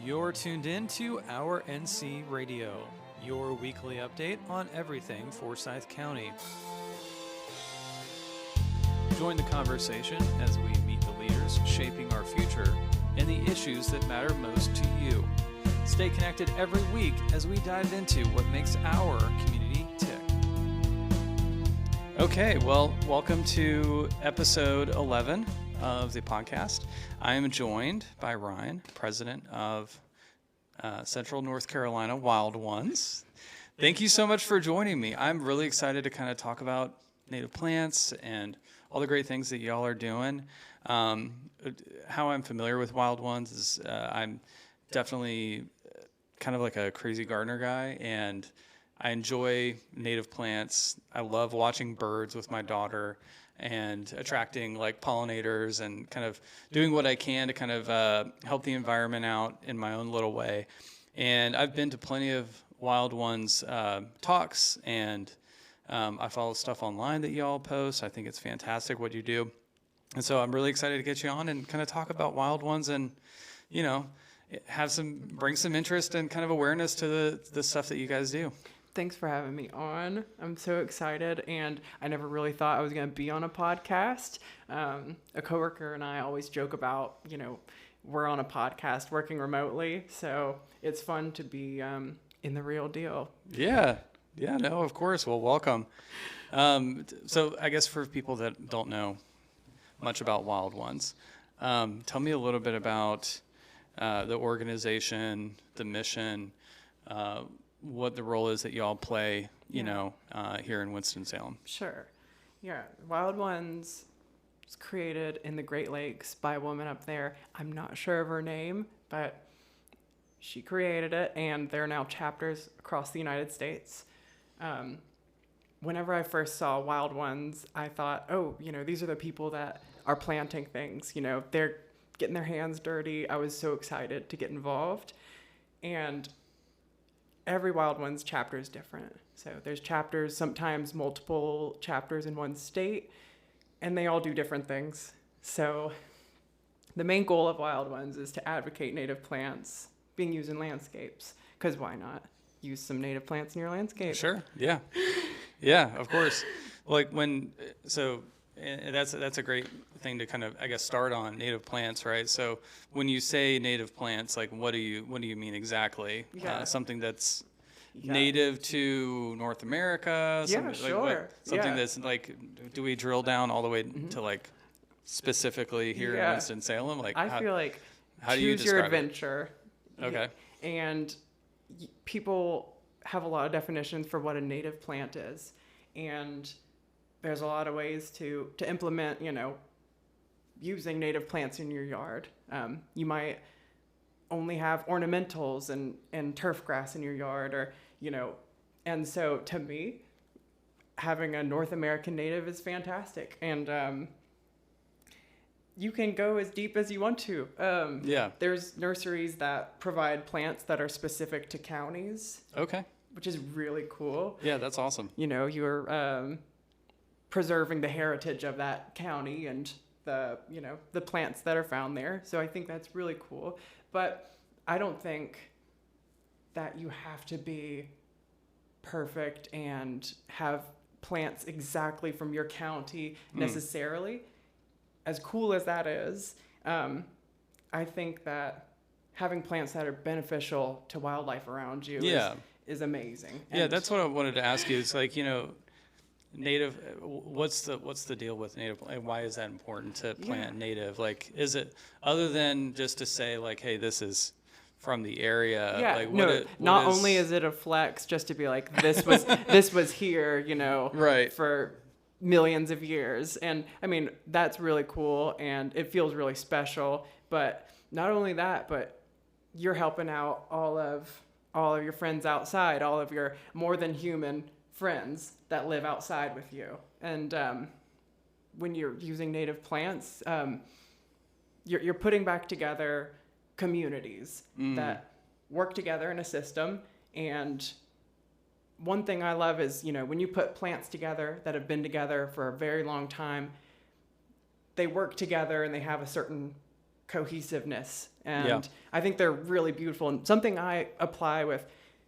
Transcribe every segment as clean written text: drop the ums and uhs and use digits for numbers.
You're tuned in to Our NC Radio, your weekly update on everything Forsyth County. Join the conversation as we meet the leaders shaping our future and the issues that matter most to you. Stay connected every week as we dive into what makes our community tick. Okay, well, welcome to episode 11 of the podcast. I am joined by Ryan, president of Central North Carolina Wild Ones. Thank you so much for joining me. I'm really excited to kind of talk about native plants and all the great things that y'all are doing. How I'm familiar with Wild Ones is I'm definitely kind of like a crazy gardener guy, and I enjoy native plants. I love watching birds with my daughter and attracting like pollinators and kind of doing what I can to kind of help the environment out in my own little way. And I've been to plenty of Wild Ones talks, and I follow stuff online that y'all post. I think it's fantastic what you do. And so I'm really excited to get you on and kind of talk about Wild Ones and, you know, bring some interest and kind of awareness to the stuff that you guys do. Thanks for having me on. I'm so excited, and I never really thought I was going to be on a podcast. A coworker and I always joke about, we're on a podcast working remotely, so it's fun to be in the real deal. Yeah, no, of course. Well, welcome. So I guess for people that don't know much about Wild Ones, tell me a little bit about the organization, the mission, what the role is that y'all play, here in Winston-Salem. Sure. Yeah. Wild Ones was created in the Great Lakes by a woman up there. I'm not sure of her name, but she created it, and there are now chapters across the United States. Whenever I first saw Wild Ones, I thought, these are the people that are planting things. They're getting their hands dirty. I was so excited to get involved. And every Wild Ones chapter is different. So there's chapters, sometimes multiple chapters in one state, and they all do different things. So the main goal of Wild Ones is to advocate native plants being used in landscapes, because why not use some native plants in your landscape? Sure. Yeah. Yeah, of course. And that's a great thing to kind of, I guess, start on native plants, right? So when you say native plants, like what do you mean exactly? Yeah. Something that's native to North America? Yeah, sure. Something that's like, do we drill down all the way to like specifically here in Winston-Salem? Like, I feel like how do you choose your describe adventure. it? Okay. And people have a lot of definitions for what a native plant is, and there's a lot of ways to implement, using native plants in your yard. You might only have ornamentals and turf grass in your yard, or, and so to me, having a North American native is fantastic. And you can go as deep as you want to. There's nurseries that provide plants that are specific to counties. Okay. Which is really cool. Yeah, that's awesome. You're preserving the heritage of that county and the plants that are found there. So I think that's really cool. But I don't think that you have to be perfect and have plants exactly from your county necessarily. As cool as that is, I think that having plants that are beneficial to wildlife around you is amazing. And that's what I wanted to ask you. It's like, native, what's the deal with native, and why is that important to plant native? Like, is it other than just to say like, hey, this is from the area? Yeah, like, not only is it a flex just to be like, this was here, right, for millions of years. And I mean, that's really cool, and it feels really special. But not only that, but you're helping out all of your friends outside, all of your more than human friends that live outside with you. And when you're using native plants, you're putting back together communities that work together in a system. And one thing I love is, when you put plants together that have been together for a very long time, they work together and they have a certain cohesiveness. And I think they're really beautiful. And something I apply with,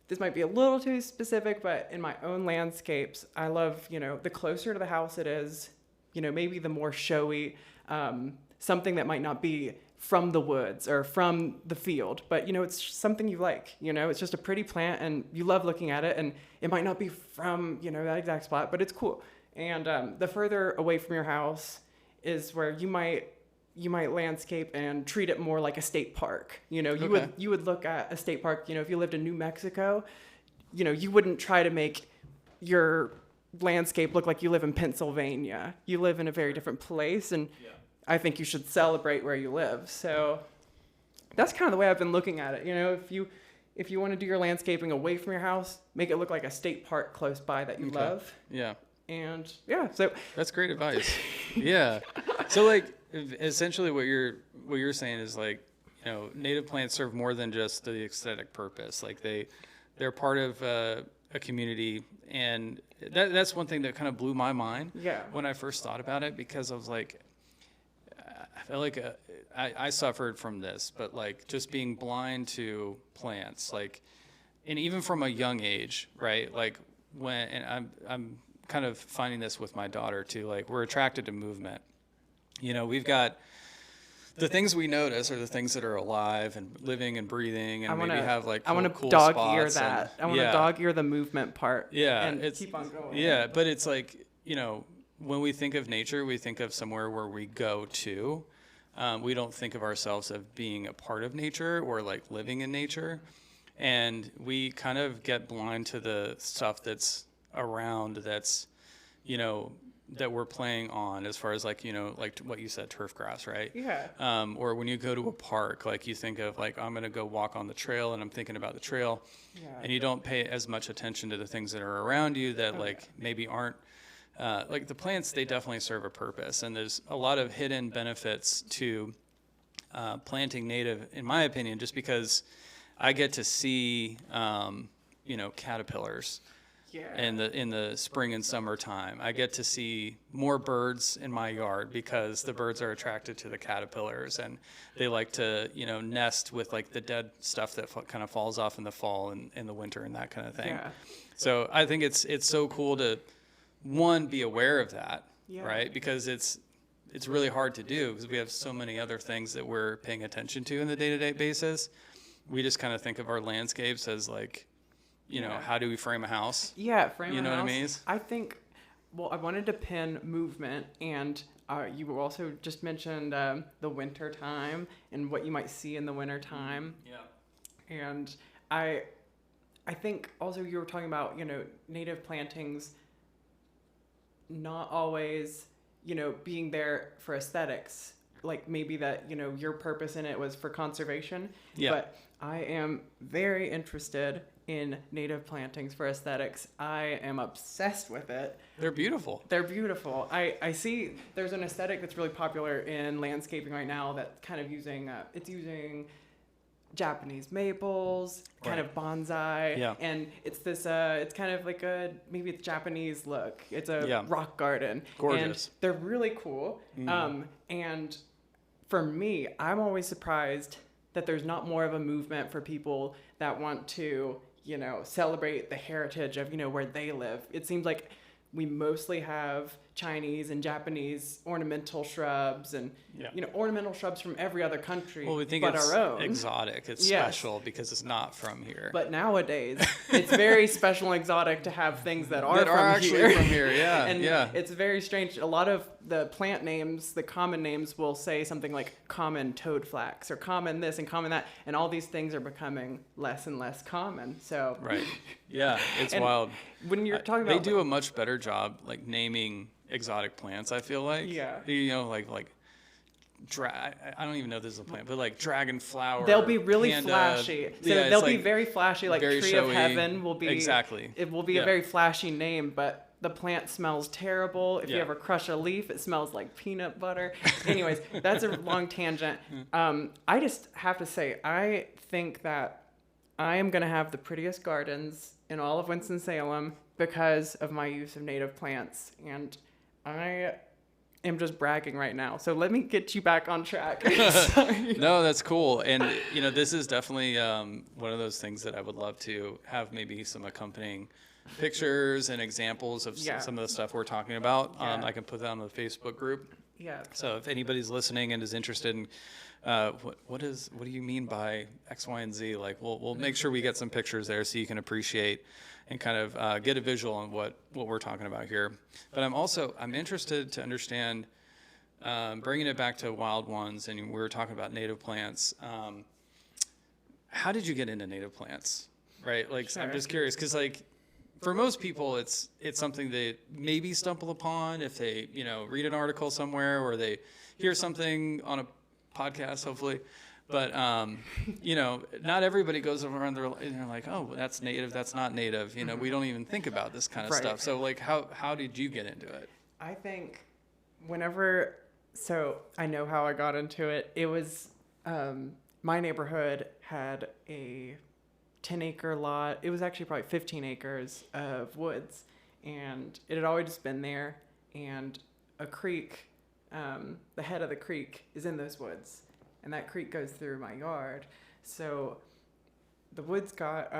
this might be a little too specific, but in my own landscapes, I love, the closer to the house it is, maybe the more showy, something that might not be from the woods or from the field, but it's something you like, it's just a pretty plant and you love looking at it, and it might not be from, that exact spot, but it's cool. And the further away from your house is where you might landscape and treat it more like a state park. You would look at a state park, if you lived in New Mexico, you wouldn't try to make your landscape look like you live in Pennsylvania. You live in a very different place, and I think you should celebrate where you live. So that's kind of the way I've been looking at it. If you want to do your landscaping away from your house, make it look like a state park close by that you love. Yeah. And so that's great advice. Yeah. So like essentially what you're saying is like, native plants serve more than just the aesthetic purpose. Like they're part of a community, and that's one thing that kind of blew my mind when I first thought about it, because I was like, I felt like I suffered from this, but like just being blind to plants, like, and even from a young age, right? Like and I'm kind of finding this with my daughter too. Like we're attracted to movement. We've got the things we notice are the things that are alive and living and breathing, and maybe have like cool, I want to cool dog spots ear that. I want to dog ear the movement part. Yeah, and keep on going. Yeah, but it's like, when we think of nature, we think of somewhere where we go to. We don't think of ourselves as being a part of nature or like living in nature, and we kind of get blind to the stuff that's around. That's, that we're playing on, as far as like, like what you said, turf grass, right? Yeah. Or when you go to a park, like you think of like, I'm going to go walk on the trail, and I'm thinking about the trail, and you don't pay as much attention to the things that are around you that maybe aren't, like the plants. They definitely serve a purpose, and there's a lot of hidden benefits to planting native, in my opinion, just because I get to see, caterpillars. In the spring and summertime, I get to see more birds in my yard because the birds are attracted to the caterpillars, and they like to, nest with like the dead stuff that kind of falls off in the fall and in the winter and that kind of thing. Yeah. So I think it's so cool to, one, be aware of that, right? Because it's really hard to do because we have so many other things that we're paying attention to in the day-to-day basis. We just kind of think of our landscapes as like, how do we frame a house? Yeah, frame a house. You know what I mean? I think, I wanted to pin movement, and you also just mentioned the winter time and what you might see in the winter time. Yeah. And I think also you were talking about, native plantings not always, being there for aesthetics. Like maybe that, your purpose in it was for conservation. Yeah. But I am very interested in native plantings for aesthetics. I am obsessed with it. They're beautiful. They're beautiful. I see there's an aesthetic that's really popular in landscaping right now that kind of using Japanese maples, kind of bonsai, and it's this it's kind of like maybe it's Japanese look. It's a rock garden. Gorgeous. And they're really cool. And for me, I'm always surprised that there's not more of a movement for people that want to, celebrate the heritage of, where they live. It seems like we mostly have Chinese and Japanese ornamental shrubs and, ornamental shrubs from every other country well, we think but it's our own. Exotic. It's special because it's not from here. But nowadays, it's very special and exotic to have things that are actually from here. Yeah, and it's very strange. A lot of the plant names, the common names, will say something like common toadflax or common this and common that, and all these things are becoming less and less common. So right. Yeah, it's wild. When you're talking about, they do a much better job like naming exotic plants, I feel like. Yeah. I don't even know if this is a plant, but like dragon flower. They'll be really panda, flashy. So they'll be very flashy, like very Tree showy. of Heaven will be. Exactly. It will be a very flashy name, but the plant smells terrible. If you ever crush a leaf, it smells like peanut butter. Anyways, that's a long tangent. I just have to say, I think that I am going to have the prettiest gardens in all of Winston-Salem because of my use of native plants. And am just bragging right now. So let me get you back on track. Sorry. No, that's cool. And, this is definitely one of those things that I would love to have maybe some accompanying pictures and examples of Yeah. some of the stuff we're talking about. Yeah. I can put that on the Facebook group. Yeah. So if anybody's listening and is interested in what do you mean by X, Y, and Z? Like, we'll make sure we get some pictures there so you can appreciate and kind of get a visual on what we're talking about here. But I'm interested to understand, bringing it back to wild ones, and we were talking about native plants. How did you get into native plants? Right? Like, Sure. I'm just curious because, like, for most people, it's something they maybe stumble upon if they, read an article somewhere or they hear something on a podcast, hopefully. But, not everybody goes around there and they're like, oh, that's native, that's not native. We don't even think about this kind of Right. stuff. So, like, how did you get into it? I think so I know how I got into it. It was, my neighborhood had a 10-acre lot. It was actually probably 15 acres of woods, and it had always just been there. And a creek, the head of the creek is in those woods, and that creek goes through my yard. So the woods got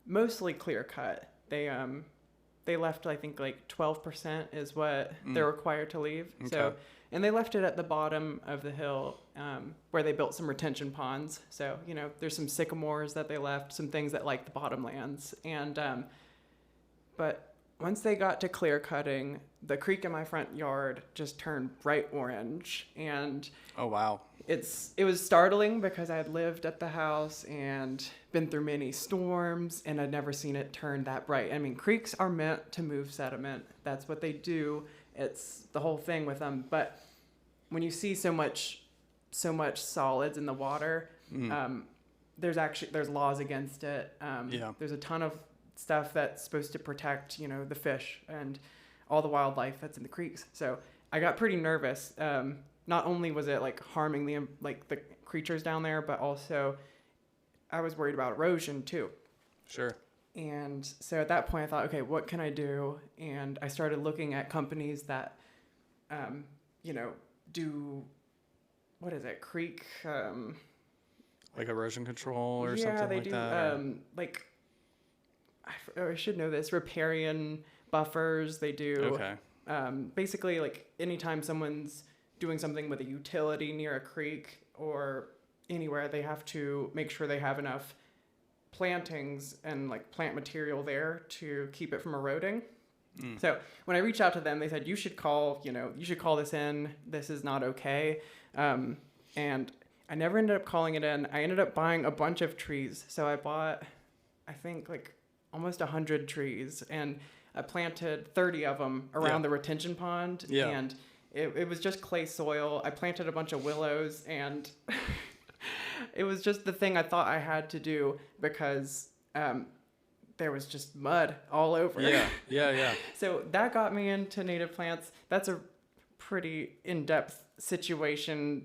mostly clear cut. They left, I think, like 12% is what they're required to leave. Okay. So, and they left it at the bottom of the hill, where they built some retention ponds. So, there's some sycamores that they left, some things that like the bottomlands. And, but once they got to clear cutting, the creek in my front yard just turned bright orange. And Oh, wow. it was startling because I had lived at the house and been through many storms, and I'd never seen it turn that bright. I mean, creeks are meant to move sediment. That's what they do. It's the whole thing with them. But when you see so much solids in the water, there's laws against it. Yeah. There's a ton of stuff that's supposed to protect, the fish and all the wildlife that's in the creeks. So I got pretty nervous. Not only was it like harming the creatures down there, but also I was worried about erosion too. Sure. And so at that point I thought, okay, what can I do? And I started looking at companies that, do, what is it? Creek, Like erosion control or yeah, something they like do, that? like, I should know this, riparian buffers. They do, Okay. basically, like, anytime someone's doing something with a utility near a creek or anywhere, they have to make sure they have enough plantings and, like, plant material there to keep it from eroding. So when I reached out to them, they said, you should call this in. This is not okay. And I never ended up calling it in. I ended up buying a bunch of trees. So I bought, I think, like almost 100 trees, and I planted 30 of them around the retention pond. Yeah. And it was just clay soil. I planted a bunch of willows, and it was just the thing I thought I had to do because there was just mud all over. Yeah. So that got me into native plants. That's a pretty in-depth situation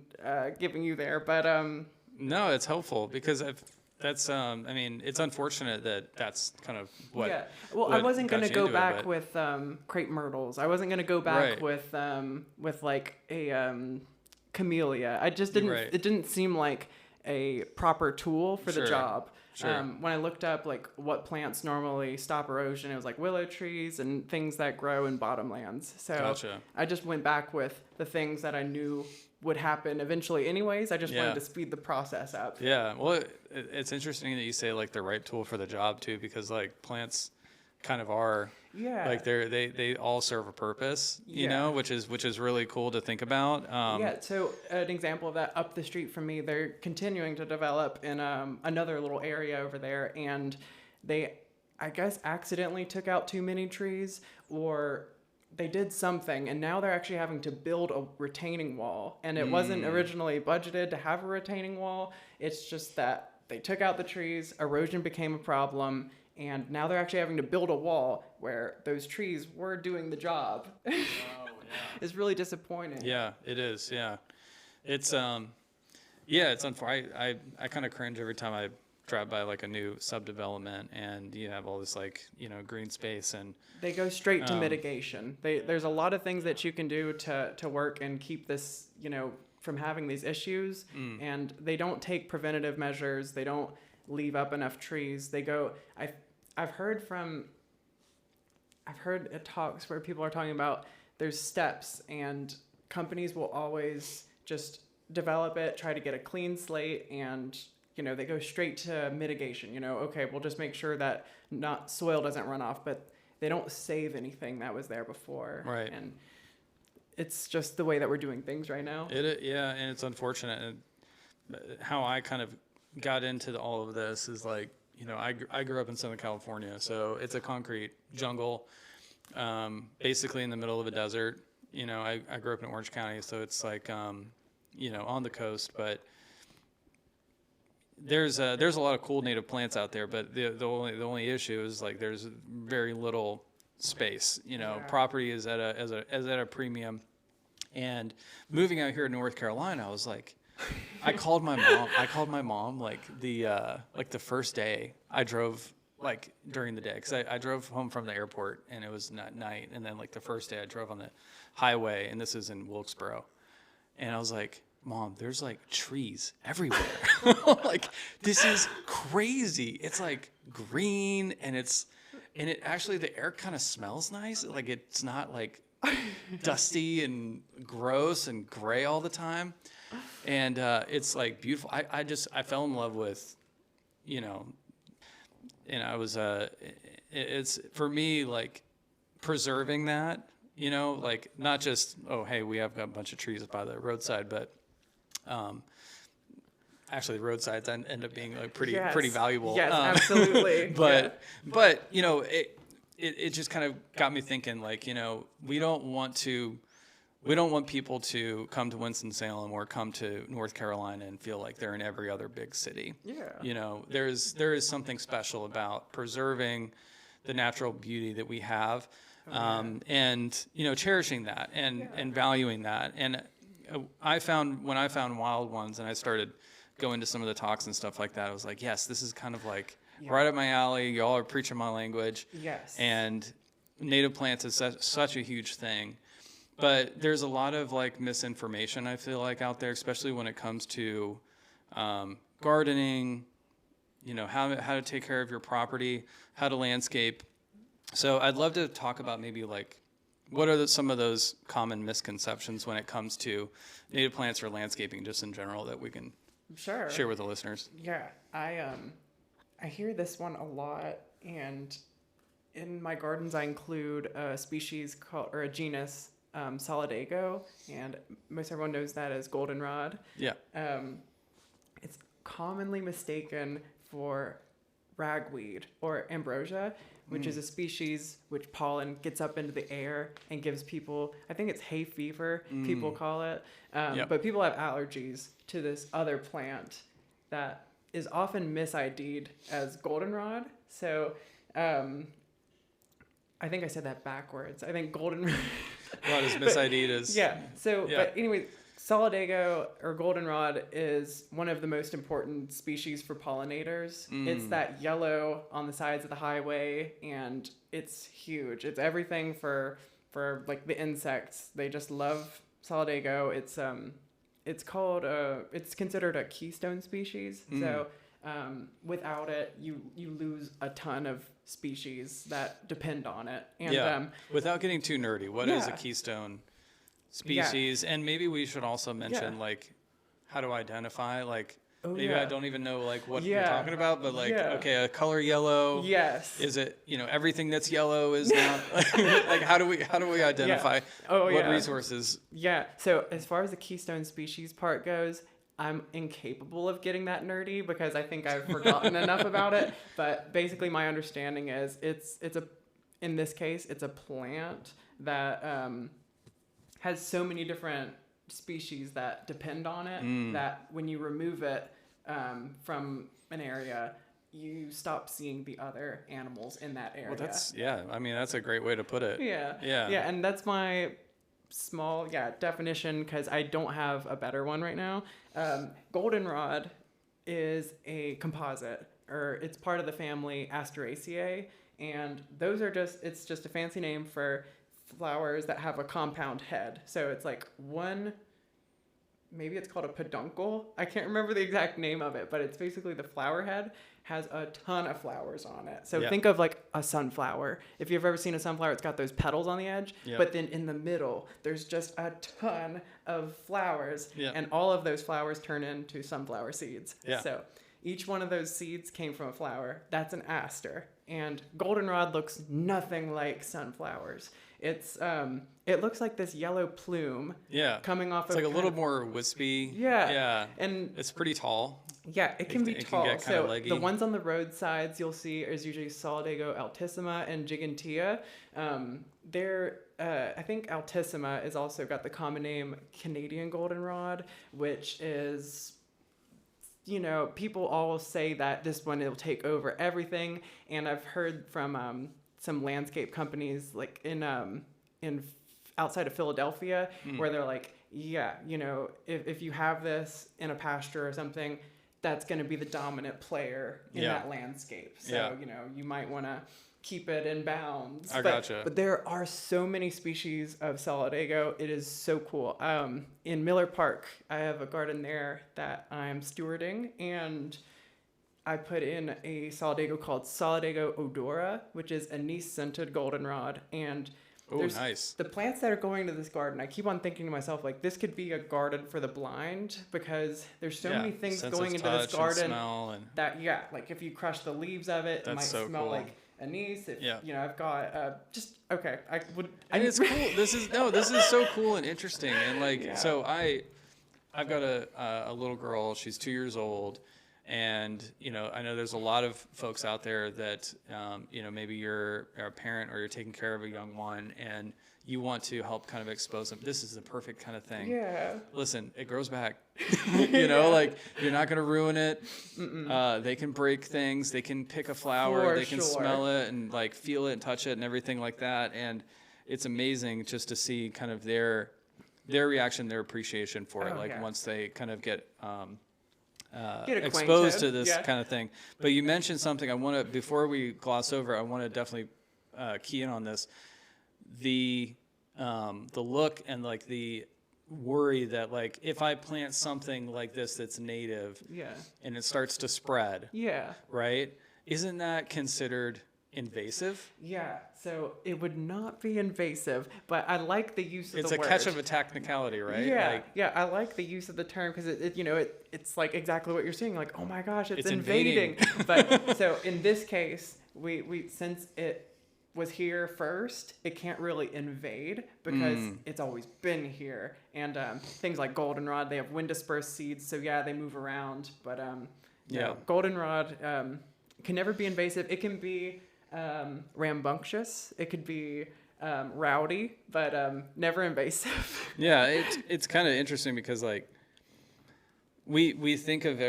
giving you there, but No, it's helpful because it's unfortunate that that's kind of what. yeah. Well, what I wasn't got going to you go into it, back but- with crepe myrtles. I wasn't going to go back Right. with like a camellia. I just didn't. Right. It didn't seem like a proper tool for the Sure. job. Sure. When I looked up like what plants normally stop erosion, it was like willow trees and things that grow in bottomlands. So Gotcha. I just went back with the things that I knew would happen eventually anyways. I just Yeah. wanted to speed the process up. Yeah, well, it's interesting that you say like the right tool for the job too, because like plants kind of are Yeah. like they all serve a purpose, you Yeah. know, which is really cool to think about. Yeah, so an example of that up the street from me, they're continuing to develop in another little area over there, and they, I guess, accidentally took out too many trees, or they did something, and now they're actually having to build a retaining wall, and it wasn't originally budgeted to have a retaining wall. It's just that they took out the trees, erosion became a problem, and now they're actually having to build a wall where those trees were doing the job. It's really disappointing. Yeah, it is. Yeah, it's it's unfortunate. I kind of cringe every time I drive by like a new subdevelopment and you have all this like, green space and They go straight to mitigation. There's a lot of things that you can do to work and keep this, from having these issues. And they don't take preventative measures. They don't leave up enough trees. They go, I've heard at talks where people are talking about there's steps, and companies will always just develop it, try to get a clean slate, and they go straight to mitigation. Okay, we'll just make sure that not soil doesn't run off, but they don't save anything that was there before. Right. And it's just the way that we're doing things right now. Yeah, and it's unfortunate. And how I kind of got into all of this is like, I grew up in Southern California, so it's a concrete jungle, basically in the middle of a desert. I grew up in Orange County, so it's like, on the coast, but there's a lot of cool native plants out there, but the only issue is like there's very little space. Property is at a premium, and moving out here to North Carolina, I was like, I called my mom like the first day I drove, like during the day, because I drove home from the airport and it was night, and then like the first day I drove on the highway, and this is in Wilkesboro, and I was like, Mom, there's like trees everywhere. Like, this is crazy. It's like green, and it actually, the air kind of smells nice. Like, it's not like dusty and gross and gray all the time. And it's like beautiful. I fell in love with, and I was, it's for me, like preserving that, like not just, oh, hey, we have got a bunch of trees by the roadside, but actually the roadsides end up being like pretty valuable. Yes, absolutely. But it just kind of got me thinking, like, we don't want people to come to Winston-Salem or come to North Carolina and feel like they're in every other big city. Yeah. There is something special about preserving the natural beauty that we have, and cherishing that and valuing that. And when I found Wild Ones and I started going to some of the talks and stuff like that, I was like, yes, this is kind of like right up my alley. Y'all are preaching my language. Yes. And native plants is such a huge thing. But there's a lot of like misinformation, I feel like, out there, especially when it comes to gardening, how to take care of your property, how to landscape. So I'd love to talk about maybe like what are some of those common misconceptions when it comes to native plants or landscaping just in general that we can share with the listeners. Yeah, I hear this one a lot, and in my gardens I include a species or a genus, Solidago, and most everyone knows that as goldenrod. Yeah. It's commonly mistaken for ragweed or ambrosia, which is a species which pollen gets up into the air and gives people, I think it's hay fever, people call it. But people have allergies to this other plant that is often mis-ID'd as goldenrod. So I think I said that backwards. I think goldenrod. What is mis-ID'd as? Yeah. So, but anyway, Solidago or goldenrod is one of the most important species for pollinators. It's that yellow on the sides of the highway, and it's huge. It's everything for like the insects. They just love Solidago. It's considered a keystone species. So without it, you lose a ton of species that depend on it. And without getting too nerdy, what is a keystone species? And maybe we should also mention like how to identify, like I don't even know like what you're talking about, but like okay, a color yellow, is it everything that's yellow is not like how do we identify what resources? So as far as the keystone species part goes, I'm incapable of getting that nerdy because I think I've forgotten enough about it. But basically my understanding is in this case it's a plant that has so many different species that depend on it that when you remove it from an area, you stop seeing the other animals in that area. Well, that's a great way to put it. Yeah, and that's my small definition because I don't have a better one right now. Goldenrod is a composite. or it's part of the family Asteraceae, and those are it's just a fancy name for flowers that have a compound head. So it's like one, maybe it's called a peduncle. I can't remember the exact name of it, but it's basically the flower head has a ton of flowers on it. So think of like a sunflower. If you've ever seen a sunflower, it's got those petals on the edge, but then in the middle, there's just a ton of flowers, and all of those flowers turn into sunflower seeds. So each one of those seeds came from a flower. That's an aster. And goldenrod looks nothing like sunflowers. It's it looks like this yellow plume coming off it's like a little more wispy. And it's pretty tall. It can be tall. Can get kind of leggy. The ones on the roadsides you'll see is usually Solidago altissima and Gigantea. I think altissima is also got the common name Canadian goldenrod, which is, you know, people all say that this one will take over everything, and I've heard from some landscape companies like in outside of Philadelphia where they're like, you know, if you have this in a pasture or something, that's going to be the dominant player in that landscape. So, you know, you might want to keep it in bounds. Gotcha. But there are so many species of Solidago. It is so cool. In Miller Park, I have a garden there that I'm stewarding, and I put in a Solidago called Solidago odora, which is anise-scented goldenrod. And nice. The plants that are going to this garden, I keep on thinking to myself, like, this could be a garden for the blind, because there's so many things going into this garden and smell and that, like if you crush the leaves of it, it might smell like anise. If, you know, I've got it's cool. This is so cool and interesting. And like, so I've got a little girl. She's 2 years old. And, you know, I know there's a lot of folks out there that, you know, maybe you're a parent or you're taking care of a young one and you want to help kind of expose them. This is the perfect kind of thing. Listen, it grows back. You know, like, you're not going to ruin it. They can break things. They can pick a flower. They can smell it and, like, feel it and touch it and everything like that. And it's amazing just to see kind of their reaction, their appreciation for it. Like, once they kind of get exposed to this kind of thing. But you mentioned something I want to, before we gloss over, I want to definitely key in on this. The look and like the worry that like if I plant something like this that's native and it starts to spread, right? Isn't that considered invasive? So it would not be invasive, but I like the use of the word. It's a catch of a technicality, right? I like the use of the term because it's like exactly what you're saying. Like, oh my gosh, it's invading. But so in this case, we since it was here first, it can't really invade because it's always been here. And things like goldenrod, they have wind dispersed seeds, so they move around. But goldenrod can never be invasive. It can be rambunctious. It could be rowdy, but never invasive. It's kind of interesting because like we think of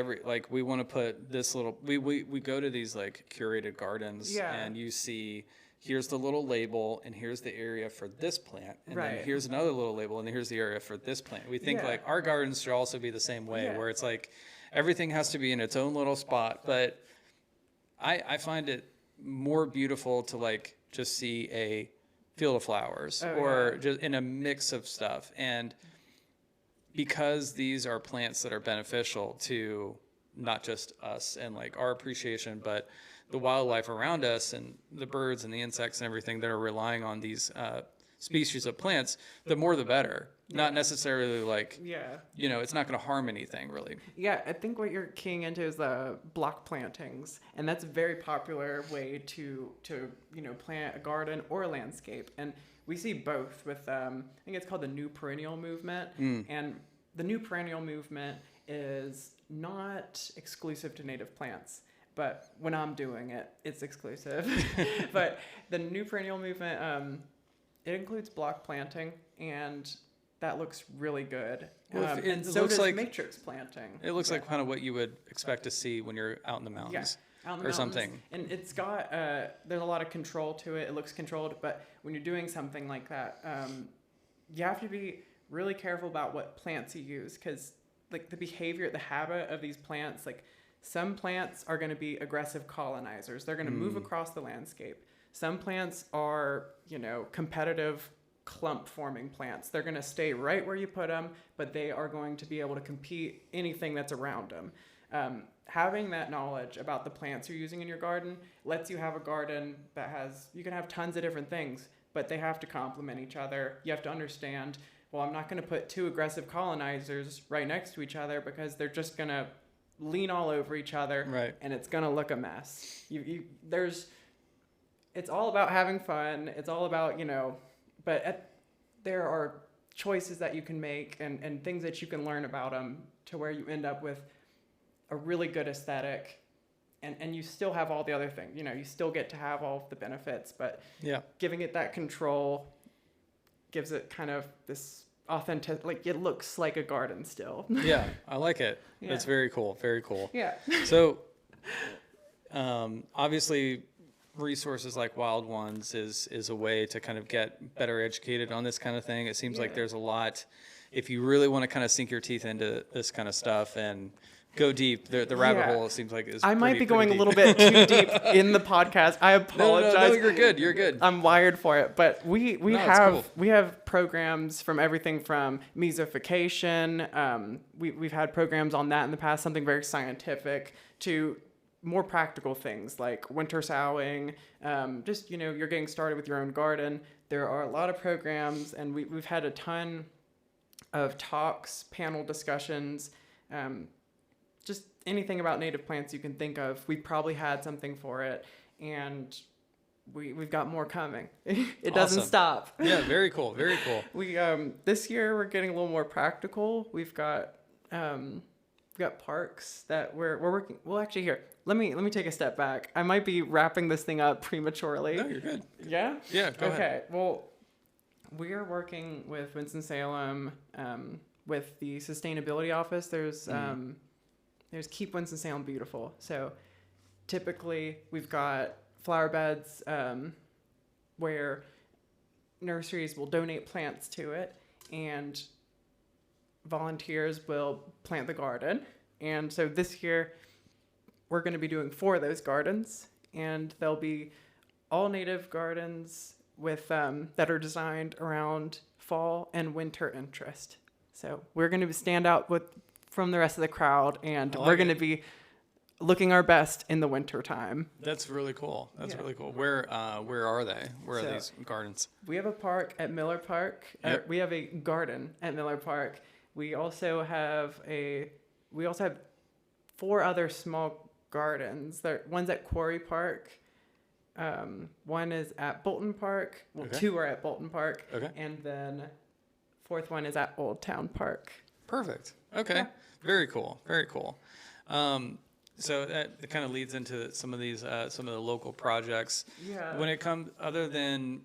we want to put this little we go to these like curated gardens and you see here's the little label and here's the area for this plant and then here's another little label and here's the area for this plant. We think like our gardens should also be the same way where it's like everything has to be in its own little spot, but I find it more beautiful to like just see a field of flowers just in a mix of stuff. And because these are plants that are beneficial to not just us and like our appreciation, but the wildlife around us and the birds and the insects and everything that are relying on these species of plants, the more the better. Not necessarily like, you know, it's not going to harm anything really. I think what you're keying into is the block plantings. And that's a very popular way to you know, plant a garden or a landscape. And we see both with, I think it's called the new perennial movement. And the new perennial movement is not exclusive to native plants. But when I'm doing it, it's exclusive. But the new perennial movement, it includes block planting, and that looks really good. Well, and so does like matrix planting. It looks like kind of what you would expect to see when you're out in the mountains out in the or mountains. Something. And it's got, there's a lot of control to it. It looks controlled, but when you're doing something like that, you have to be really careful about what plants you use because like the behavior, the habit of these plants, like Some plants are going to be aggressive colonizers. They're going to move across the landscape. Some plants are, competitive clump forming plants. They're going to stay right where you put them, but they are going to be able to compete anything that's around them. Having that knowledge about the plants you're using in your garden lets you have a garden you can have tons of different things, but they have to complement each other. You have to understand, well, I'm not going to put two aggressive colonizers right next to each other because they're just going to lean all over each other, right, and it's going to look a mess. It's all about having fun. It's all about, there are choices that you can make and things that you can learn about them to where you end up with a really good aesthetic, and you still have all the other things. You still get to have all of the benefits, but giving it that control gives it kind of this authentic, like it looks like a garden still. Yeah, I like it. Yeah. It's very cool. Very cool. Yeah. So, obviously, resources like Wild Ones is a way to kind of get better educated on this kind of thing. It seems like there's a lot, if you really want to kind of sink your teeth into this kind of stuff and go deep, the rabbit hole, it seems like, is I might be going deep. a little bit too deep in the podcast. I apologize. No, you're good. You're good. I'm wired for it, but we cool. have programs from everything from mesophication. We've had programs on that in the past, something very scientific, to more practical things like winter sowing. Just you're getting started with your own garden. There are a lot of programs, and we've had a ton of talks, panel discussions. Just anything about native plants you can think of. We probably had something for it, and we've got more coming. It doesn't stop. Yeah, very cool. Very cool. We this year we're getting a little more practical. We've got parks that we're working. Well, actually, here, let me take a step back. I might be wrapping this thing up prematurely. No, you're good. Yeah? Yeah, go ahead. Okay. Well, we're working with Winston-Salem with the sustainability office. There's Keep Winston-Salem Beautiful. So typically we've got flower beds where nurseries will donate plants to it, and volunteers will plant the garden. And so this year we're going to be doing 4 of those gardens, and they'll be all native gardens with that are designed around fall and winter interest. So we're going to stand out from the rest of the crowd, and we're going to be looking our best in the winter time. That's really cool. That's really cool. Where are they? Where are these gardens? We have a park at Miller Park. Yep. We have a garden at Miller Park. We also have 4 other small gardens. One's at Quarry Park. One is at Bolton Park. Well, 2 are at Bolton Park. Okay. And then 4th one is at Old Town Park. Perfect. Okay. Yeah. Very cool. Very cool. So that kind of leads into some of these, some of the local projects. Yeah. When it comes, other than,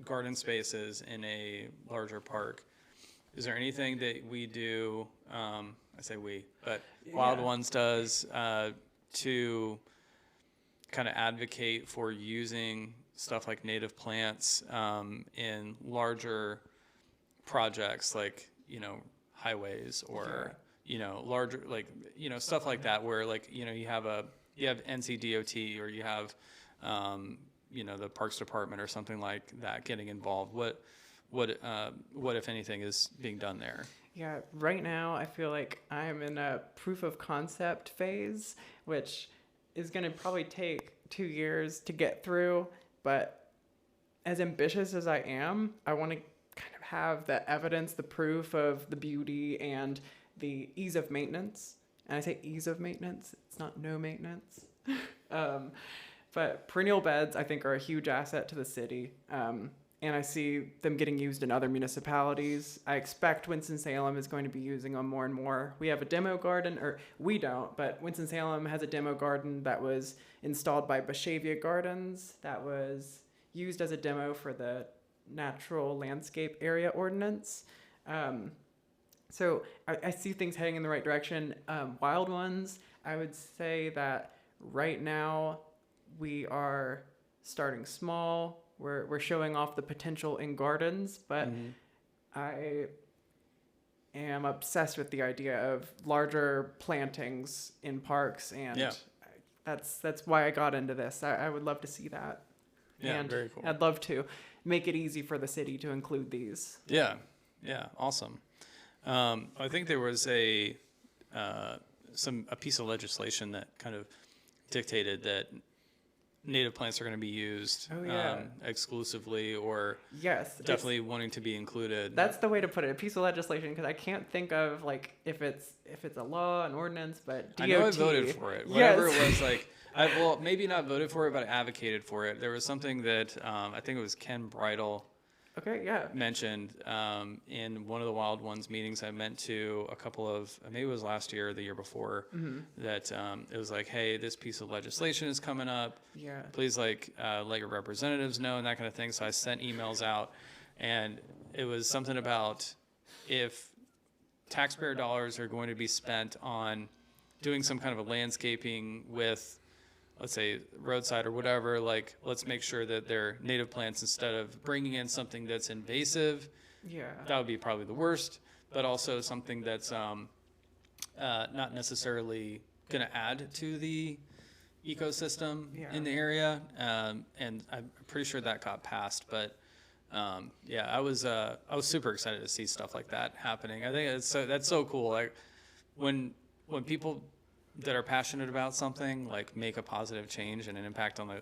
garden spaces in a larger park, is there anything that we do, I say we, but Wild Ones does, to kind of advocate for using stuff like native plants in larger projects like, highways or, larger, like, stuff like that where like, you have NCDOT or you have, the Parks Department or something like that getting involved. What if anything is being done there? Yeah, right now I feel like I'm in a proof of concept phase, which is going to probably take 2 years to get through. But as ambitious as I am, I want to kind of have the evidence, the proof of the beauty and the ease of maintenance. And I say ease of maintenance, it's not no maintenance. But perennial beds, I think, are a huge asset to the city. And I see them getting used in other municipalities. I expect Winston-Salem is going to be using them more and more. We have a demo garden, or we don't, but Winston-Salem has a demo garden that was installed by Bashavia Gardens that was used as a demo for the Natural Landscape Area Ordinance. So I see things heading in the right direction. Wild Ones, I would say that right now we are starting small. We're showing off the potential in gardens, but am obsessed with the idea of larger plantings in parks, and Yeah. that's why I got into this. I would love to see that. Yeah, And very cool. I'd love to make it easy for the city to include these. Yeah, yeah, awesome. I think there was a piece of legislation that kind of dictated that native plants are going to be used Oh, yeah. exclusively, or Yes, definitely wanting to be included. that's the way to put it. A piece of legislation, because I can't think of like if it's a law, an ordinance, but DOT. I know I voted for it. Yes. Whatever it was, like, well, maybe not voted for it, but I advocated for it. There was something that I think it was Ken Bridle Okay, yeah. mentioned in one of the Wild Ones meetings I went to a couple of, maybe it was last year or the year before, that it was like, hey, this piece of legislation is coming up. Yeah. Please, like, let your representatives know and that kind of thing. So I sent emails out, and it was something about if taxpayer dollars are going to be spent on doing some kind of a landscaping with, let's say, roadside or whatever, like, let's make sure that they're native plants instead of bringing in something that's invasive. Yeah. That would be probably the worst, but also something that's not necessarily going to add to the ecosystem Yeah. in the area. And I'm pretty sure that got passed, but yeah, I was super excited to see stuff like that happening. I think that's so cool. Like, when people that are passionate about something, like, make a positive change and an impact on the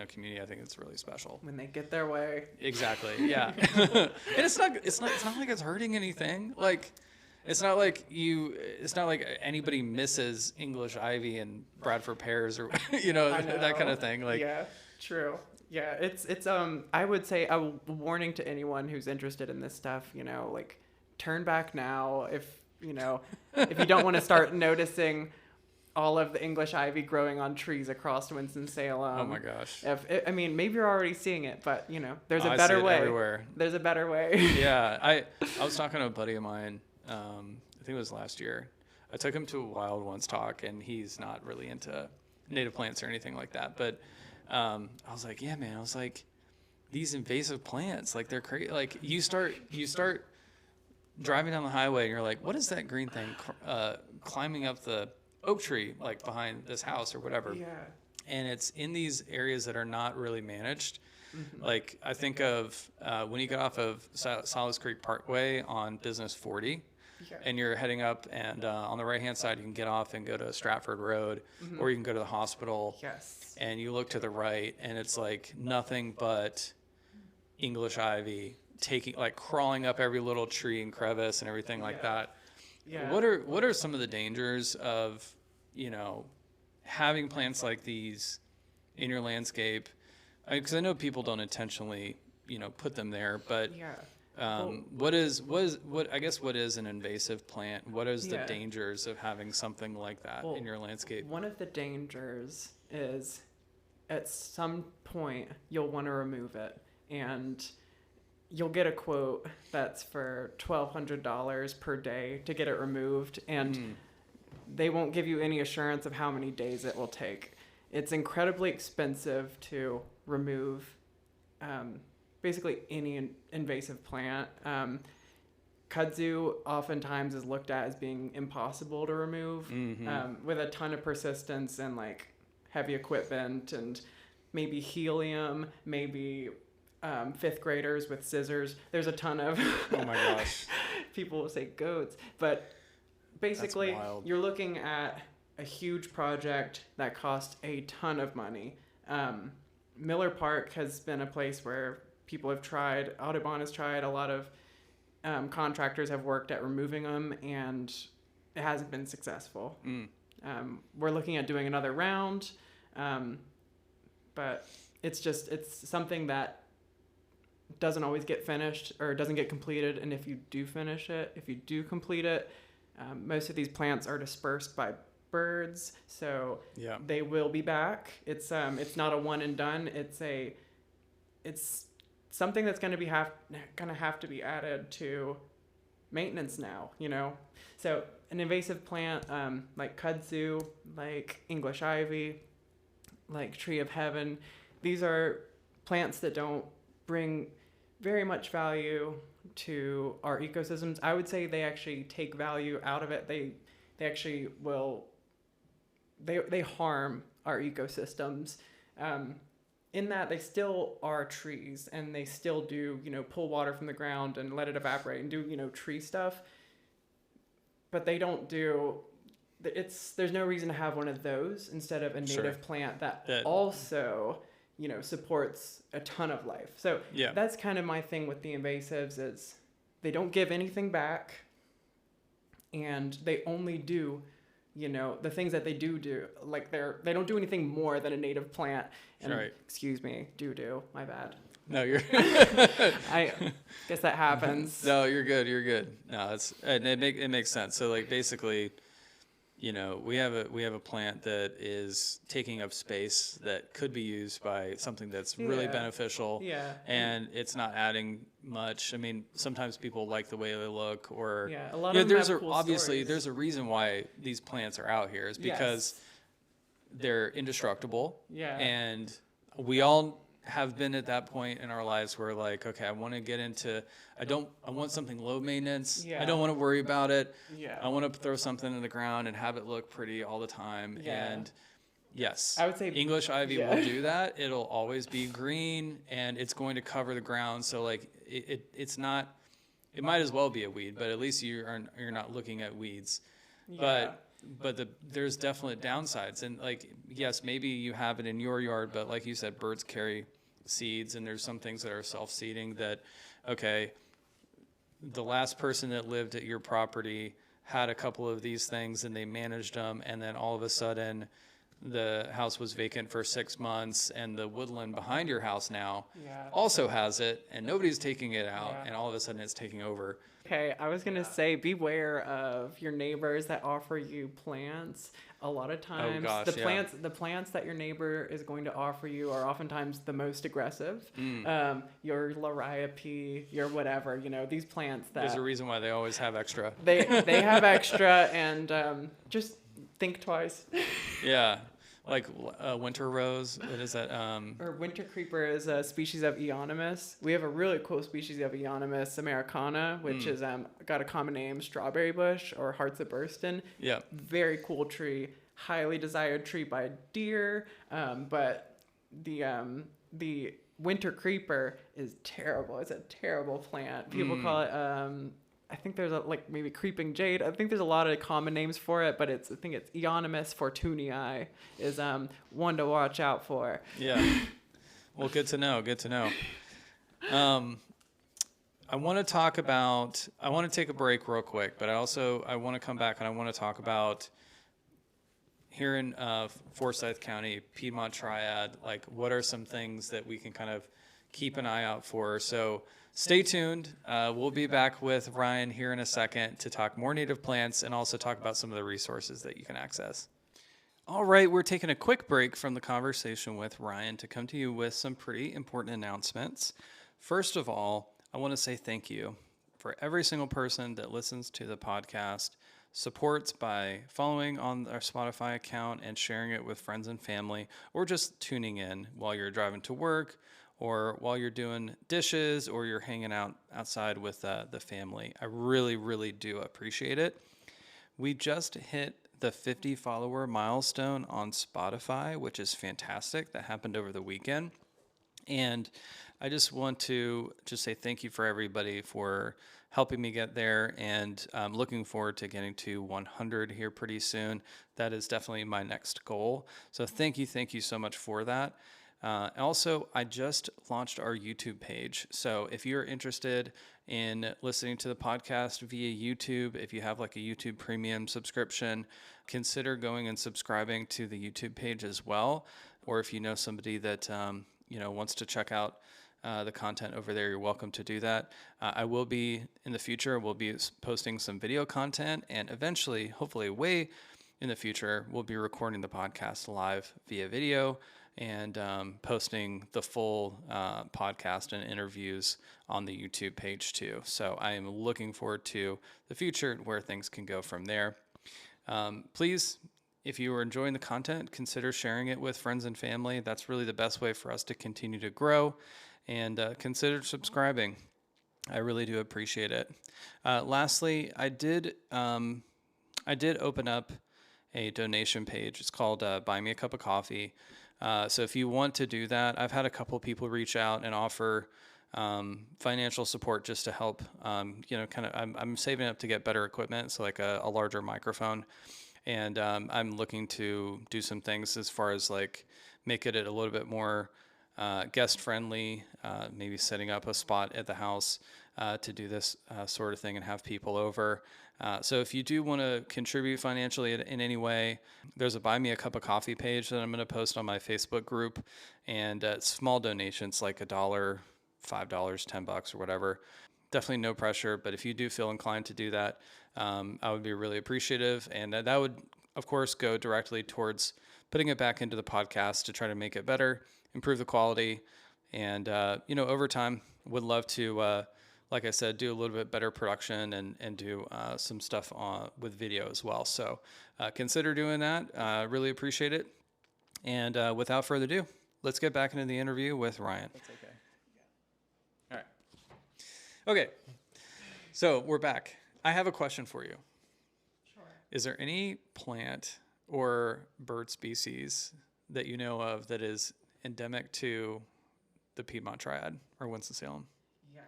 community, I think it's really special. When they get their way. Exactly. Yeah. And it's not like it's hurting anything. Like, it's not like anybody misses English ivy and Bradford pears or I know. that kind of thing. Like, yeah, true. Yeah, it's I would say a warning to anyone who's interested in this stuff, like, turn back now if you don't want to start noticing all of the English ivy growing on trees across Winston-Salem. oh my gosh. I mean, maybe you're already seeing it, but there's a I better see it way. everywhere. There's a better way. Yeah, I was talking to a buddy of mine. I think it was last year. I took him to a Wild Ones talk, and he's not really into native plants or anything like that. But I was like, yeah, man. I was like, these invasive plants, like, they're crazy. Like, you start driving down the highway, and you're like, what is that green thing climbing up the oak tree, like, behind this house or whatever? Yeah. And it's in these areas that are not really managed. Like, I think of when you get off of Solace Creek Parkway on Business 40, Yeah. and you're heading up, and on the right-hand side, you can get off and go to Stratford Road, or you can go to the hospital. Yes. And you look to the right, and it's like nothing but English ivy, crawling up every little tree and crevice and everything like that. Yeah. What are some of the dangers of, having plants like these in your landscape? Because I know people don't intentionally, put them there, but Yeah. what is an invasive plant? What is the Yeah. dangers of having something like that in your landscape? One of the dangers is at some point you'll want to remove it, and you'll get a quote that's for $1,200 per day to get it removed, and they won't give you any assurance of how many days it will take. It's incredibly expensive to remove basically any invasive plant. Kudzu oftentimes is looked at as being impossible to remove, with a ton of persistence and, like, heavy equipment, and maybe helium, maybe fifth graders with scissors. There's a ton of Oh my gosh. people will say goats, but basically wild. you're looking at a huge project that costs a ton of money. Miller Park has been a place where people have tried, Audubon has tried, a lot of contractors have worked at removing them, and it hasn't been successful. We're looking at doing another round, but it's something that doesn't always get finished or doesn't get completed. And if you do complete it, most of these plants are dispersed by birds, so Yeah. they will be back. It's not a one and done. It's something that's going to have to be added to maintenance now, So an invasive plant, like kudzu, like English ivy, like tree of heaven, these are plants that don't bring very much value to our ecosystems. I would say they actually take value out of it. They actually will they harm our ecosystems. In that they still are trees and they still do, pull water from the ground and let it evaporate and do, tree stuff. But they don't do there's no reason to have one of those instead of a native Sure. plant that That- also, supports a ton of life. So Yeah. that's kind of my thing with the invasives is they don't give anything back and they only do the things that they do like they don't do anything more than a native plant. And Right. excuse me, my bad. No, you're. I guess that happens. No, you're good. You're good. No, it makes sense. So like basically, we have a plant that is taking up space that could be used by something that's really Yeah. beneficial. Yeah. And it's not adding much. I mean, sometimes people like the way they look, or Yeah, a lot of them have cool obviously stories. there's a reason why these plants are out here is because Yes. they're indestructible. Yeah. And we all have been at that point in our lives where like, okay, I want to get into, I want something low maintenance. Yeah. I don't want to worry about it. Yeah. I want to throw something in the ground and have it look pretty all the time. Yeah. And yes, I would say English ivy yeah. will do that. It'll always be green and it's going to cover the ground. So like it's not, it might as well be a weed, but at least you're not looking at weeds. Yeah. But there's definite downsides. And like, yes, maybe you have it in your yard, but like you said, birds carry seeds and there's some things that are self-seeding that, okay, the last person that lived at your property had a couple of these things and they managed them. And then all of a sudden the house was vacant for 6 months and the woodland behind your house now Yeah. also has it and nobody's taking it out. Yeah. And all of a sudden it's taking over. Okay, I was gonna say beware of your neighbors that offer you plants. A lot of times, gosh, yeah. the plants that your neighbor is going to offer you are oftentimes the most aggressive. Your liriope, your whatever, these plants that There's a reason why they always have extra. they have extra, and just think twice. Yeah. Like winter rose, what is that? Or winter creeper is a species of Eonymus. We have a really cool species of Eonymus americana, which is got a common name, strawberry bush or hearts of Burston. Yeah. Very cool tree, highly desired tree by deer. But the winter creeper is terrible. It's a terrible plant. People call it. I think there's maybe creeping jade. I think there's a lot of common names for it, but I think it's Eonymus fortunii is one to watch out for. Yeah. Well, good to know. Good to know. I want to take a break real quick, but I want to come back and I want to talk about here in Forsyth County, Piedmont Triad, like what are some things that we can kind of keep an eye out for. So stay tuned. We'll be back with Ryan here in a second to talk more native plants and also talk about some of the resources that you can access. All right, we're taking a quick break from the conversation with Ryan to come to you with some pretty important announcements. First of all, I want to say thank you for every single person that listens to the podcast, supports by following on our Spotify account and sharing it with friends and family, or just tuning in while you're driving to work or while you're doing dishes or you're hanging out outside with the family. I really, really do appreciate it. We just hit the 50 follower milestone on Spotify, which is fantastic. That happened over the weekend. And I just want to say thank you for everybody for helping me get there, and I'm looking forward to getting to 100 here pretty soon. That is definitely my next goal. So thank you so much for that. Also, I just launched our YouTube page. So if you're interested in listening to the podcast via YouTube, if you have like a YouTube premium subscription, consider going and subscribing to the YouTube page as well. Or if you know somebody that wants to check out the content over there, you're welcome to do that. I will be in the future, we'll be posting some video content, and eventually, hopefully way in the future, we'll be recording the podcast live via video and posting the full podcast and interviews on the YouTube page too. So I am looking forward to the future where things can go from there. Please, if you are enjoying the content, consider sharing it with friends and family. That's really the best way for us to continue to grow. and consider subscribing. I really do appreciate it. Lastly, I did open up a donation page. It's called Buy Me a Cup of Coffee. So if you want to do that, I've had a couple people reach out and offer financial support just to help. I'm saving up to get better equipment, so like a larger microphone, and I'm looking to do some things as far as like make it a little bit more guest friendly, maybe setting up a spot at the house to do this sort of thing and have people over. So if you do want to contribute financially in any way, there's a Buy Me a Cup of Coffee page that I'm going to post on my Facebook group, and small donations like $1, $5, $10 or whatever. Definitely no pressure, but if you do feel inclined to do that, I would be really appreciative. And that would, of course, go directly towards putting it back into the podcast to try to make it better, improve the quality, and over time, would love to, like I said, do a little bit better production and do some stuff with video as well. So consider doing that. Really appreciate it. And without further ado, let's get back into the interview with Ryan. That's okay. All right. Okay. So we're back. I have a question for you. Sure. Is there any plant or bird species that you know of that is endemic to the Piedmont Triad or Winston-Salem? Yes,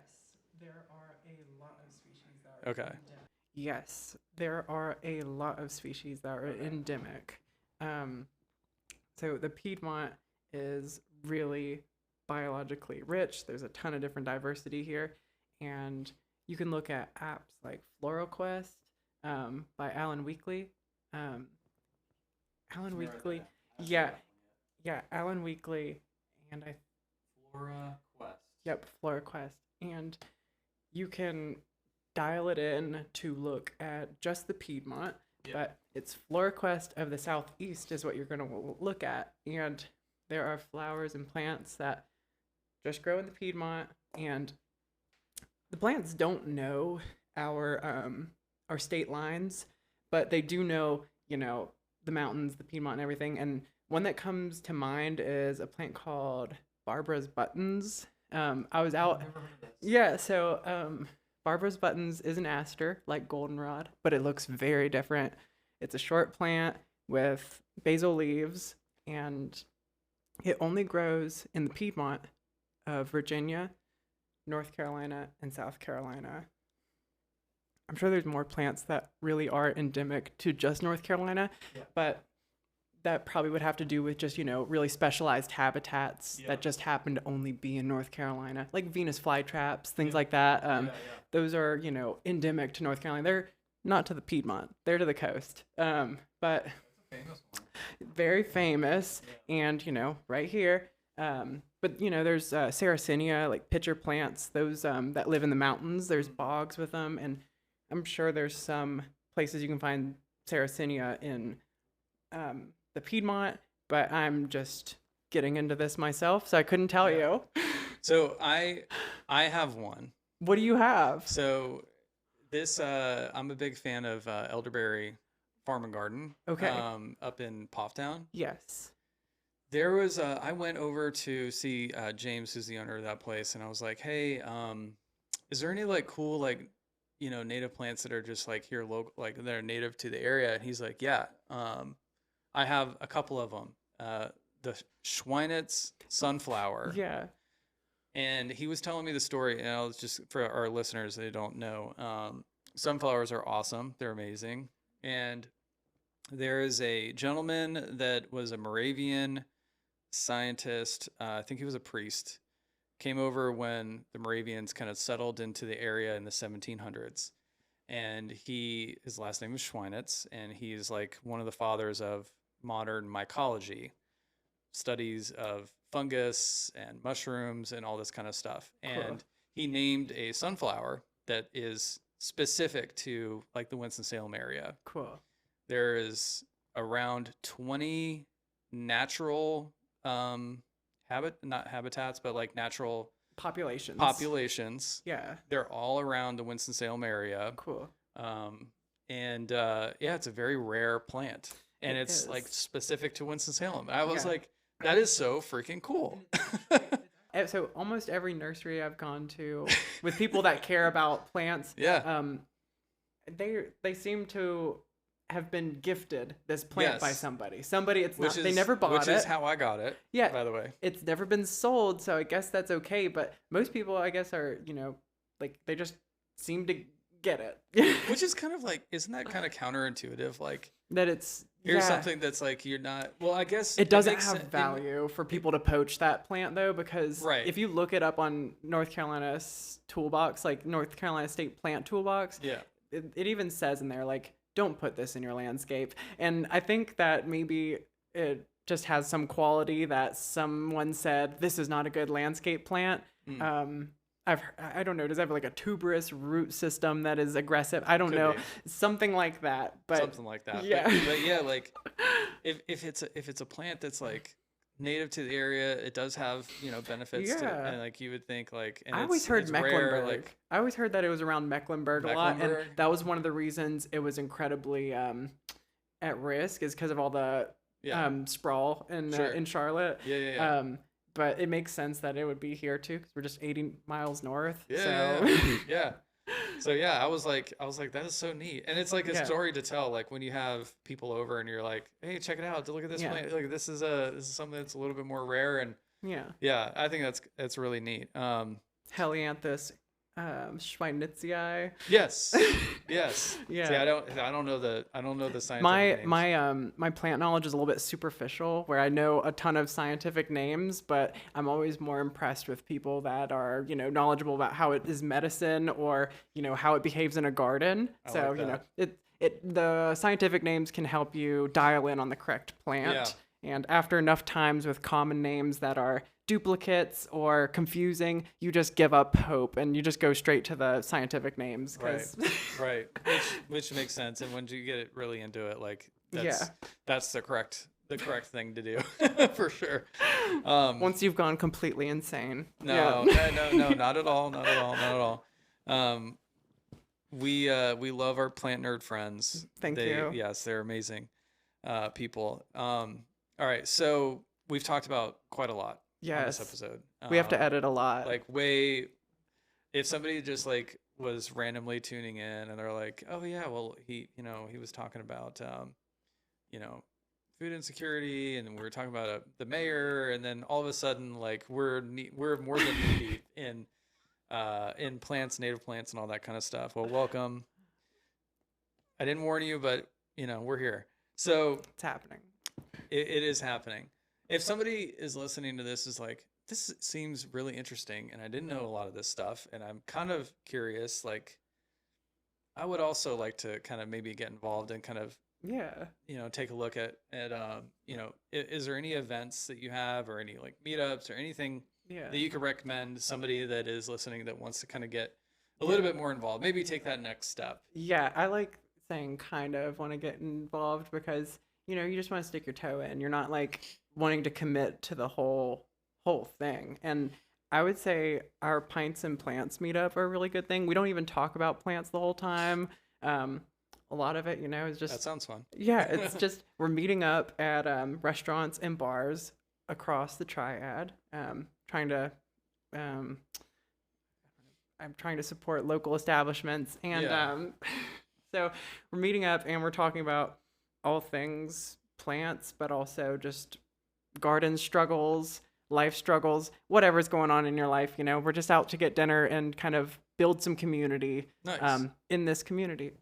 there are a lot of species that are Okay. endemic. Yes, there are a lot of species that are endemic. So the Piedmont is really biologically rich. There's a ton of different diversity here, and you can look at apps like FloraQuest by Alan Weekly. Alan Weekly, yeah, Alan Weekly, and FloraQuest. Yep, FloraQuest, and you can dial it in to look at just the Piedmont, but it's FloraQuest of the Southeast is what you're going to look at, and there are flowers and plants that just grow in the Piedmont, and the plants don't know our state lines, but they do know, the mountains, the Piedmont, and everything. And one that comes to mind is a plant called Barbara's Buttons. I was out. Never heard of this. Yeah, so Barbara's Buttons is an aster like goldenrod, but it looks very different. It's a short plant with basal leaves, and it only grows in the Piedmont of Virginia, North Carolina, and South Carolina. I'm sure there's more plants that really are endemic to just North Carolina, but that probably would have to do with just, really specialized habitats that just happen to only be in North Carolina, like Venus flytraps, things like that. Those are, endemic to North Carolina. They're not to the Piedmont. They're to the coast. But very famous, and, right here. But, there's Sarracenia, like pitcher plants, those that live in the mountains. There's bogs with them, and I'm sure there's some places you can find Sarracenia in the Piedmont, but I'm just getting into this myself, so I couldn't tell you. So I have one. What do you have? So this I'm a big fan of Elderberry Farm and Garden. Okay. Up in Pofftown. Yes. There was I went over to see James, who's the owner of that place, and I was like, hey, is there any like cool like native plants that are just like here local, like that are native to the area? And he's like, yeah, I have a couple of them. The Schweinitz sunflower. Yeah. And he was telling me the story, and I'll just, for our listeners that don't know, sunflowers are awesome. They're amazing. And there is a gentleman that was a Moravian scientist. I think he was a priest. Came over when the Moravians kind of settled into the area in the 1700s. And his last name is Schweinitz, and he's like one of the fathers of modern mycology, studies of fungus and mushrooms and all this kind of stuff. Cool. And he named a sunflower that is specific to like the Winston-Salem area. Cool. There is around 20 natural not habitats, but like natural populations. Yeah. They're all around the Winston-Salem area. Cool. It's a very rare plant, and it's like specific to Winston-Salem. I was like, that is so freaking cool. So almost every nursery I've gone to with people that care about plants, Yeah. they seem to have been gifted this plant by Yes. somebody. Somebody, it's Which not, they is never bought which it. is how I got it. Yeah, By the way. it's never been sold, so I guess that's okay. But most people, I guess, are, like, they just seem to get it. Which is kind of like, isn't that kind of counterintuitive? Like, That it's, here's yeah. something that's like you're not. Well, I guess It doesn't makes have value for people to poach that plant, though, because Right. if you look it up on North Carolina's toolbox, like North Carolina State Plant Toolbox, Yeah. it even says in there, like, don't put this in your landscape. And I think that maybe it just has some quality that someone said, this is not a good landscape plant. I don't know. Does it have like a tuberous root system that is aggressive? I don't know. Something like that. But Something like that. Yeah. But yeah, like if it's a plant that's like native to the area, it does have, benefits to, Yeah. and like you would think like, and I always heard it's Mecklenburg. Rare, like, I always heard that it was around Mecklenburg a lot, and Mecklenburg? that was one of the reasons it was incredibly at risk, is because of all the Yeah. sprawl in Sure. in Charlotte. Yeah. But it makes sense that it would be here too, because we're just 80 miles north. Yeah. So Yeah. So yeah, I was like, that is so neat, and it's like a Yeah. story to tell. Like when you have people over and you're like, hey, check it out, look at this Yeah. plant. Like this is something that's a little bit more rare, and yeah, yeah, I think that's really neat. Helianthus Schweinitzii. Yes, yes. Yeah. See, I don't know the scientific names. My plant knowledge is a little bit superficial, where I know a ton of scientific names, but I'm always more impressed with people that are, knowledgeable about how it is medicine, or, how it behaves in a garden. So, like that. the scientific names can help you dial in on the correct plant. Yeah. And after enough times with common names that are duplicates or confusing, you just give up hope and you just go straight to the scientific names. Right. Which makes sense. And when you get it really into it, like that's the correct thing to do for sure. Once you've gone completely insane. No, not at all. We love our plant nerd friends. Thank you. Yes, they're amazing people. All right, so we've talked about quite a lot on this episode. We have to edit a lot. Like if somebody just like was randomly tuning in and they're like, oh yeah, well he was talking about food insecurity, and we were talking about the mayor, and then all of a sudden like we're more than knee deep in plants, native plants, and all that kind of stuff. Well, welcome. I didn't warn you, but we're here. So it's happening. It is happening. If somebody is listening to this is like, this seems really interesting, and I didn't know a lot of this stuff, and I'm kind of curious, like I would also like to kind of maybe get involved and kind of take a look at is there any events that you have, or any like meetups or anything that you could recommend somebody that is listening that wants to kind of get a little bit more involved, maybe take that next step? Yeah, I like saying kind of want to get involved, because you just want to stick your toe in. You're not like wanting to commit to the whole thing. And I would say our Pints and Plants meetup are a really good thing. We don't even talk about plants the whole time. A lot of it, is just... That sounds fun. Yeah, it's just we're meeting up at restaurants and bars across the triad, trying to support local establishments. And so we're meeting up and we're talking about all things plants, but also just garden struggles, life struggles, whatever's going on in your life. We're just out to get dinner and kind of build some community. Nice. In this community.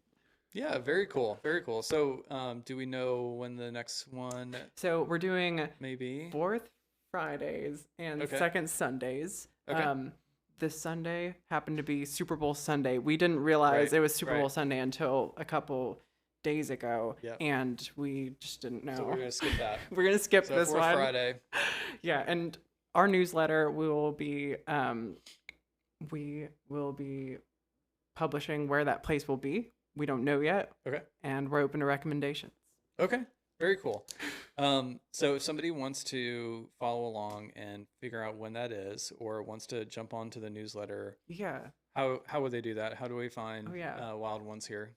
Yeah, very cool. Very cool. So do we know when the next one? So we're doing maybe 4th Fridays and 2nd Sundays. Okay. This Sunday happened to be Super Bowl Sunday. We didn't realize it was Super Bowl Sunday until a couple days ago, and we just didn't know. So we're gonna skip that. We're gonna skip this one. Friday. Yeah, and our newsletter will be we will be publishing where that place will be. We don't know yet. Okay. And we're open to recommendations. Okay. Very cool. So if somebody wants to follow along and figure out when that is, or wants to jump onto the newsletter, how would they do that? How do we find Wild Ones here?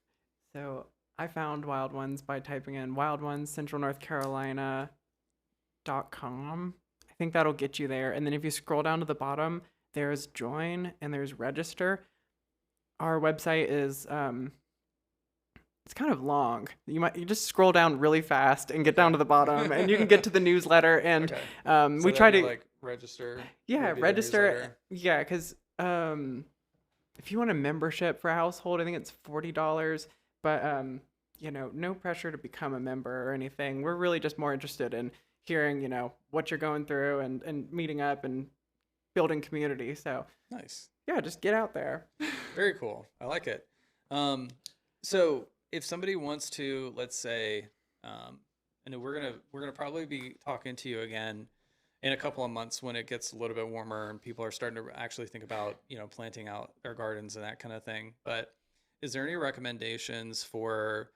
So I found Wild Ones by typing in Wild Ones Central North Carolina.com, I think that'll get you there. And then if you scroll down to the bottom, there's join and there's register. Our website is it's kind of long. You just scroll down really fast and get down to the bottom, and you can get to the newsletter. And So we try to like register. yeah, maybe the register. newsletter. Yeah, because if you want a membership for a household, I think it's $40. But no pressure to become a member or anything. We're really just more interested in hearing, what you're going through and meeting up and building community. So Nice. yeah, just get out there. Very cool. I like it. So if somebody wants to, let's say, I know we're gonna probably be talking to you again in a couple of months when it gets a little bit warmer and people are starting to actually think about, planting out their gardens and that kind of thing. But is there any recommendations for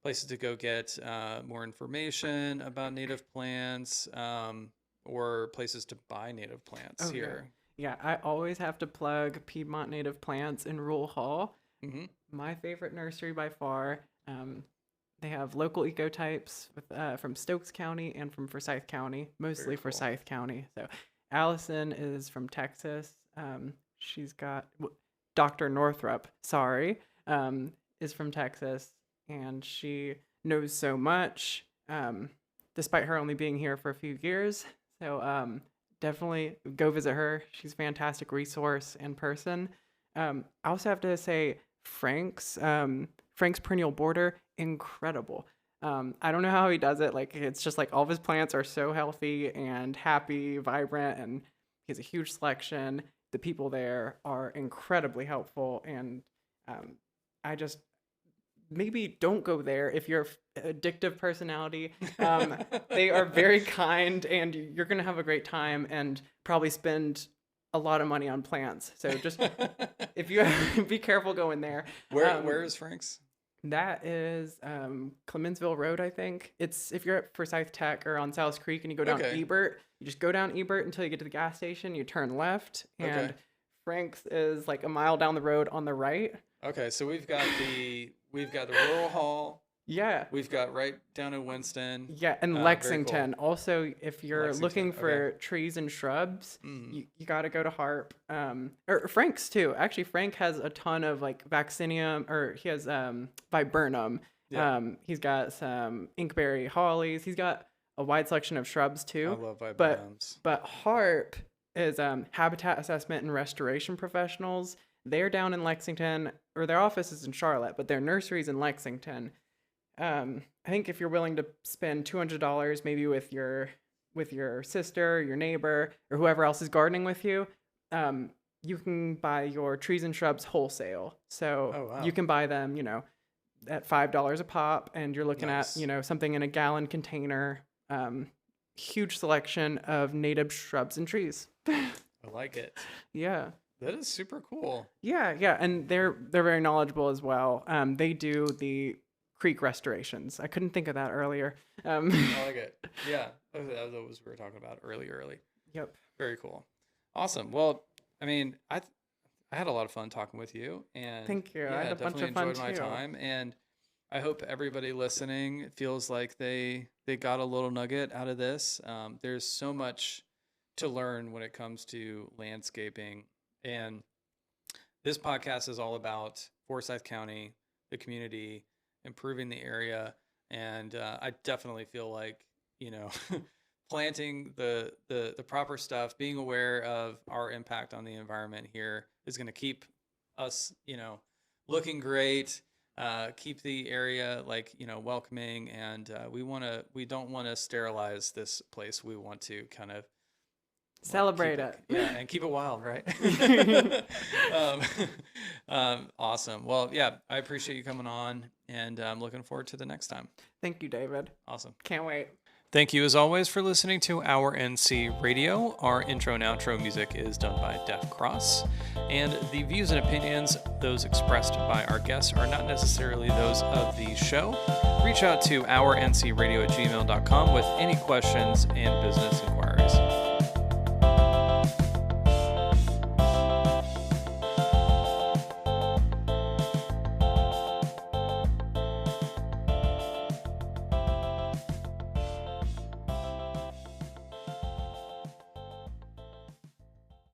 places to go get more information about native plants, or places to buy native plants here? Yeah, I always have to plug Piedmont Native Plants in Rule Hall. Mm-hmm. My favorite nursery by far. They have local ecotypes from Stokes County and from Forsyth County, mostly Very cool. Forsyth County. So Allison is from Texas. She's got Dr. Northrup, is from Texas, and she knows so much, despite her only being here for a few years. So definitely go visit her. She's a fantastic resource and person. I also have to say Frank's perennial border, incredible. I don't know how he does it. Like, it's just like all of his plants are so healthy and happy, vibrant, and he has a huge selection. The people there are incredibly helpful, and I just maybe don't go there if you're an addictive personality. They are very kind, and you're gonna have a great time and probably spend a lot of money on plants. So just if you be careful going there. Where is Frank's? That is Clemensville Road, I think. It's if you're at Forsyth Tech or on South Creek and you go down Ebert, you just go down Ebert until you get to the gas station, you turn left, and Frank's is like a mile down the road on the right. Okay, so we've got the rural hall. Yeah. We've got right down in Winston. Yeah, and Lexington. Cool. Also, if you're looking for trees and shrubs, you got to go to Harp. Or Frank's too. Actually, Frank has a ton of like vaccinium, or he has viburnum. Yeah. He's got some inkberry hollies. He's got a wide selection of shrubs too. I love viburnums. But Harp is habitat assessment and restoration professionals. They're down in Lexington, or their office is in Charlotte, but their nursery's in Lexington. I think if you're willing to spend $200 maybe with your sister, your neighbor, or whoever else is gardening with you, you can buy your trees and shrubs wholesale. So you can buy them, at $5 a pop, and you're looking at, something in a gallon container. Huge selection of native shrubs and trees. I like it. Yeah. That is super cool. Yeah, and they're very knowledgeable as well. They do the creek restorations. I couldn't think of that earlier. I like it. Yeah, that was what we were talking about early. Yep. Very cool. Awesome. Well, I mean, I had a lot of fun talking with you, and thank you. Yeah, I had a bunch of fun enjoyed my time, and I hope everybody listening feels like they got a little nugget out of this. There's so much to learn when it comes to landscaping, and this podcast is all about Forsyth County, the community, improving the area, and I definitely feel like planting the proper stuff, being aware of our impact on the environment here is going to keep us looking great, keep the area welcoming, and we don't want to sterilize this place. We want to kind of celebrate it. Yeah, and keep it wild, right? Awesome. Well, yeah, I appreciate you coming on, and I'm looking forward to the next time. Thank you, David. Awesome. Can't wait. Thank you, as always, for listening to Our NC Radio. Our intro and outro music is done by Def Cross, and the views and opinions, those expressed by our guests, are not necessarily those of the show. Reach out to ourncradio@gmail.com with any questions and business inquiries.